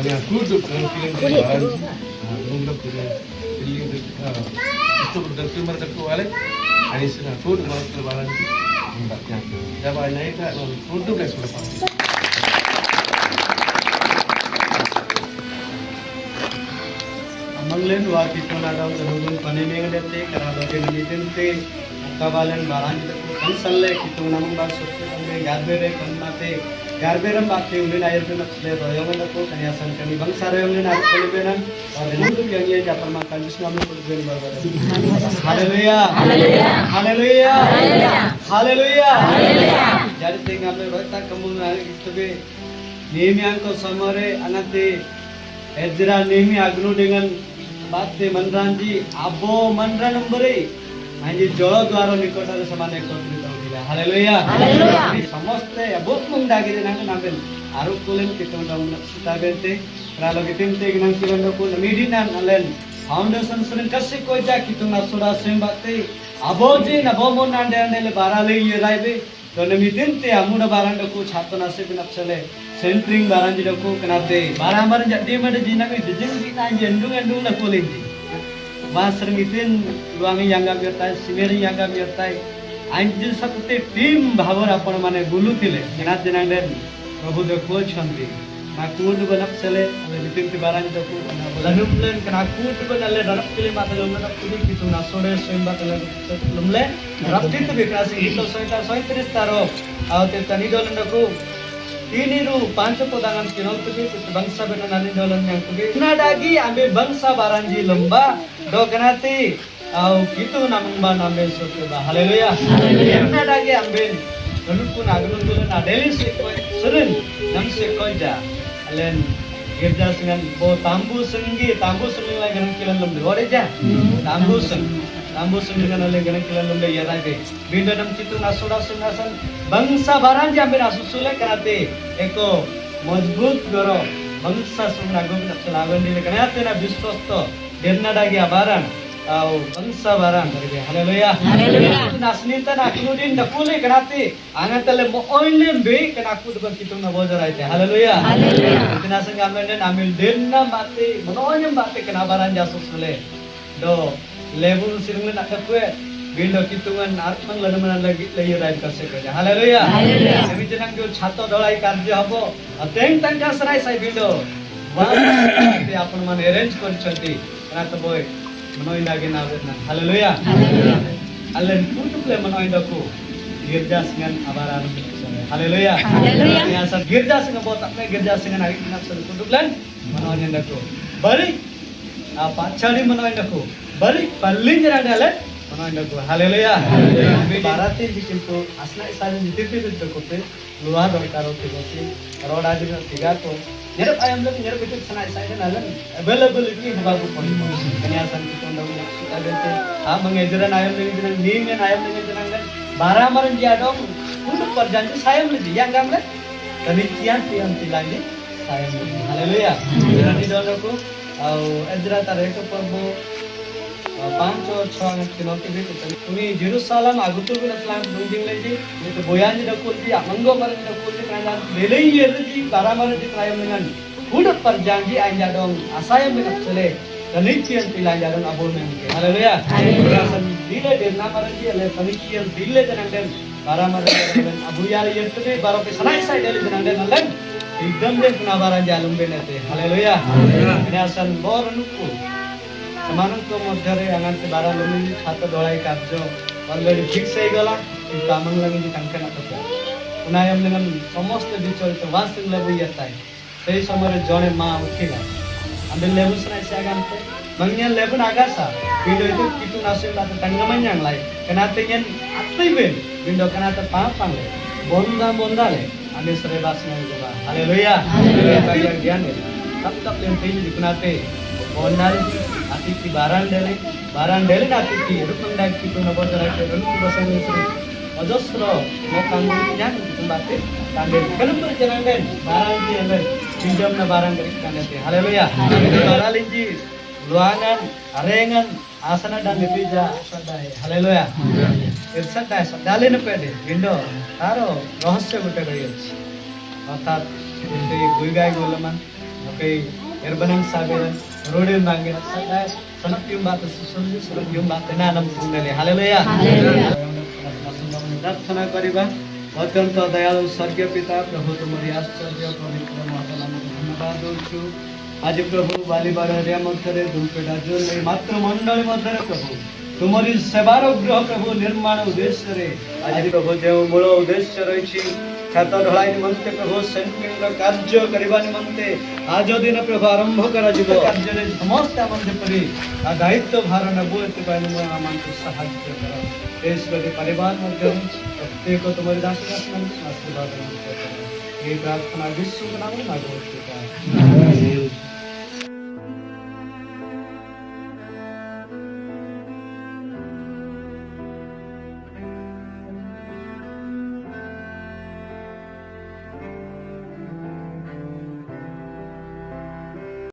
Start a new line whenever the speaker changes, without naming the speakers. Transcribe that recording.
Mana kudu kan feeling baran. Nunggu kudu feeling itu berdaki mereka kuale. Ani sana kudu mereka baran. Mbaknya. Jawab naik kan kudu kan sudah pasti. Amanglen waktu itu nada untuk panen dete karena bagian meeting te kawalan baran itu kan selek itu namun bahasa itu garbere kanmate garberam bakte ulen air tu nak selek royong itu kaniasan kani bangsa royong ini nak kelebihan orang itu yang ia dapat makan justru namun kelebihan berbagai. Haleluya, haleluya, haleluya, haleluya. Jadi tinggal berita kemudian itu be niemian ko samare anate Ezra nemi agnu dengan बाते मनरांजी आबो Monera नंबरे Anji जल द्वार निकटर समान एकत्रित होइला hallelujah hallelujah समस्ते बहुत मुंडागे नंग नाबेन आरु कुलेन कितन डाउन सुताबेते प्रालोगे तिमते गिनन किलन को मीडिना नलेन फाउंडेशन सुन कसे कोइजा कितन सुरा सेंबाते आबोजे नबो मन अंडे अंडे बाराले ये राइबे तो नमितिनते अमुना बारांड को छातना से बिनपसले सेंट्रिंग बारांजी डको कनाते बारामर जदी मड जिना में डिजिंग जिना जेंडुंग एंडुंग न कोलिंग बासर मितिन लुआंगी यांगा बिरताय सिमेरी यांगा बिरताय आंजी सकते टीम भावर आपण माने बुलुतिले कना जनांडे प्रभु देखो छंती ना कूड बनपसले मितिन ति बारांजी डको कना लनुमलेन कना कूड बनले रपतिले माते लुमन कुदी कितु ना सोडे सेंबा तले लुमले रपतित बिकासी इतो 37 तारो आवते तनी Dolan डको Tiniru panca podangan kinol tubi bangsa benanani dolan yang tubi nadagi ambil bangsa baranji lembah do kenati au gitu namung ba nambe sokoba haleluya haleluya nadagi ambil lalu pun agun dolan adeli sekoi seren nam sekoja alen gerja singan bo tambu sengi lagi kan kilan lembe oreja tambu sengi kan lagi kan kilan lembe ya rabe binda nam citu nasuda sungasan bangsa baranji ambil asusule kenate eko मजबूत गरो बंसा सुना गोब चलावन दिले कनाते ना विश्वस्त देरनाडागी आबारान आउ बंसा बारान करबे hallelujah hallelujah नासनीता ना कुनुदिन दकुले कनाते आंगतले मोइले बे कनाकुद बन कितु ना बोजराइते हालेलुया हालेलुया किना संगा मेंडे नामिल देरना बाते मनोयम बाते कना बारान जासुसले दो लेबुल सिरंगले ना कपे बिंदो कितुंगन आत्मन लनमन लगी लई राइट करसे कजा हालेलुया हालेलुया एमि जनंग जो छातो दळाई कार्य हबो अतेंग तंका सराय साइ बिंदो वाते आपण मन अरेंज कर छथि रात बोय मनोय लागे ना हालेलुया हालेलुया अल्लेन कुटुप्ले मनोय दको गिरजा सिंगन आबारान हालेलुया हालेलुया या सा गिरजा सिंग बोत अपने गिरजा सिंगन आई ना सल कुटुप्लन मनोय दको बरी आ पाछाडी मनोय दको बरी पल्लिंग जराडाले हालेलुया मी बाराती जिकिंतो असना इसाने जितिति बिदकोते लुआ दरकारोते गोते रोड आदि तिगा तो नेरे आयम लग नेरे बित सना इसाने नालन अवेलेबिलिटी हबागु पड़ी कन्या सन की तोंडा सुताबेते आ मंगे जरन आयम लग जरन नीमेन आयम लग जरन बारा मरन जियाडो कुदु पर जानते सायम लग yang gamle तनि कियान तियान तिलांगे सायम हालेलुया जरन दोनको au एजरा तारे को परबो 5 और 6 अंक किनोति भी तुम्ही जेरुसलम आगुतुल बिन प्लान बिल्डिंग लेजी तो बोयानी दकुलजी अमंगो मरन दकुलजी कांदा लेलई येरजी बारामरजी prime dengan udah perjanji anja dong asaya minapsele kanikian tilanjaran abon mengke haleluya haleluya dile derna maraji ale kanikian dile jananden baramaraji jananden abuyar yertune baroke sanai sai dele jananden alen एकदम दे पुना बाराजी आलम बेनते haleluya न्यासन बोरनुku ସେମାନଙ୍କ ମଧ୍ୟରେ ଆଙ୍ଗାନ୍ତେ ବାରା ଲମିଜି ଛାତ ଦଳାଇ କାର୍ଯ୍ୟ already fix ହେଇଗଲା କିନ୍ତୁ ଆମନ ଲାଗି ତାଙ୍କେ ନା କଥା ପୁନାୟମ ଲଗନ ସମସ୍ତେ ବିଚଳିତ ୱାସିଂ ଲେବୁ යතයි ସେହି ସମୟରେ ଜଣେ ମା ଉଠିଲା ଆମେ ଲେବୁ ସନାଇ ସେ ଆଙ୍ଗାନ୍ତେ mangnya ଲେବୁ ନାଗାସା ବିଣ୍ଡୋ itu kitu nasib la tangamanyang lai kenate yen atibin bindo kenate papangle bonda le ame sore basna goba haleluya haleluya bagian gian tap yang tinggi di kenate bonari ati ki baran dele na ati ki rupang dag ki tuna bodara ke rupang basan sri ajosro mo kangunya kumbate kande kanum berjalan baran di ande pinjam na baran dari kande haleluya baralinji luangan arengan asana dan nepija sadai haleluya irsadai sadale ne pede gindo taro rahasya gote gayach अर्थात गुई गाय गोलमान kay erbanan sabiran rodin bangin sa sanak yung bata susunod sanak yung bata na nam pungali hallelujah प्रार्थना करिबा अत्यंत दयालु स्वर्गीय पिता प्रभु तुमरी आश्चर्य पवित्र महान नामକୁ ଧନ୍ୟବାଦ ଦଉଛୁ ଆଜି ପ୍ରଭୁ ବାଲିବାର ଏରିଆ ମଧ୍ୟରେ ଧୂପେଟା ଯୋଉ ମାତ୍ର ମଣ୍ଡଳୀ ମଧ୍ୟରେ ପ୍ରଭୁ ତୁମରି ସେବାର ଗୃହ ପ୍ରଭୁ ନିର୍ମାଣ ଉଦ୍ଦେଶ୍ୟରେ ଆଜି ପ୍ରଭୁ ଯେଉଁ ମୂଳ ଉଦ୍ଦେଶ୍ୟ ରହିଛି ଛାତ ଢଳାଇ ନିମନ୍ତେ ପ୍ରଭୁ ସେଣ୍ଟ୍ରିଂର କାର୍ଯ୍ୟ କରିବା ନିମନ୍ତେ ଆଜ ଦିନ ପ୍ରଭୁ ଆରମ୍ଭ କରାଯିବ କାର୍ଯ୍ୟରେ ସମସ୍ତେ ଆମ ଯେପରି ଦାୟିତ୍ୱ ଭାର ନେବୁ ଏଥିପାଇଁ ମୁଁ ଆମକୁ ସାହାଯ୍ୟ କର ईश्वर परिवार मध्य प्रत्येक तुम्हारी दासी आशीर्वाद ये प्रार्थना विश्व नाम मांगो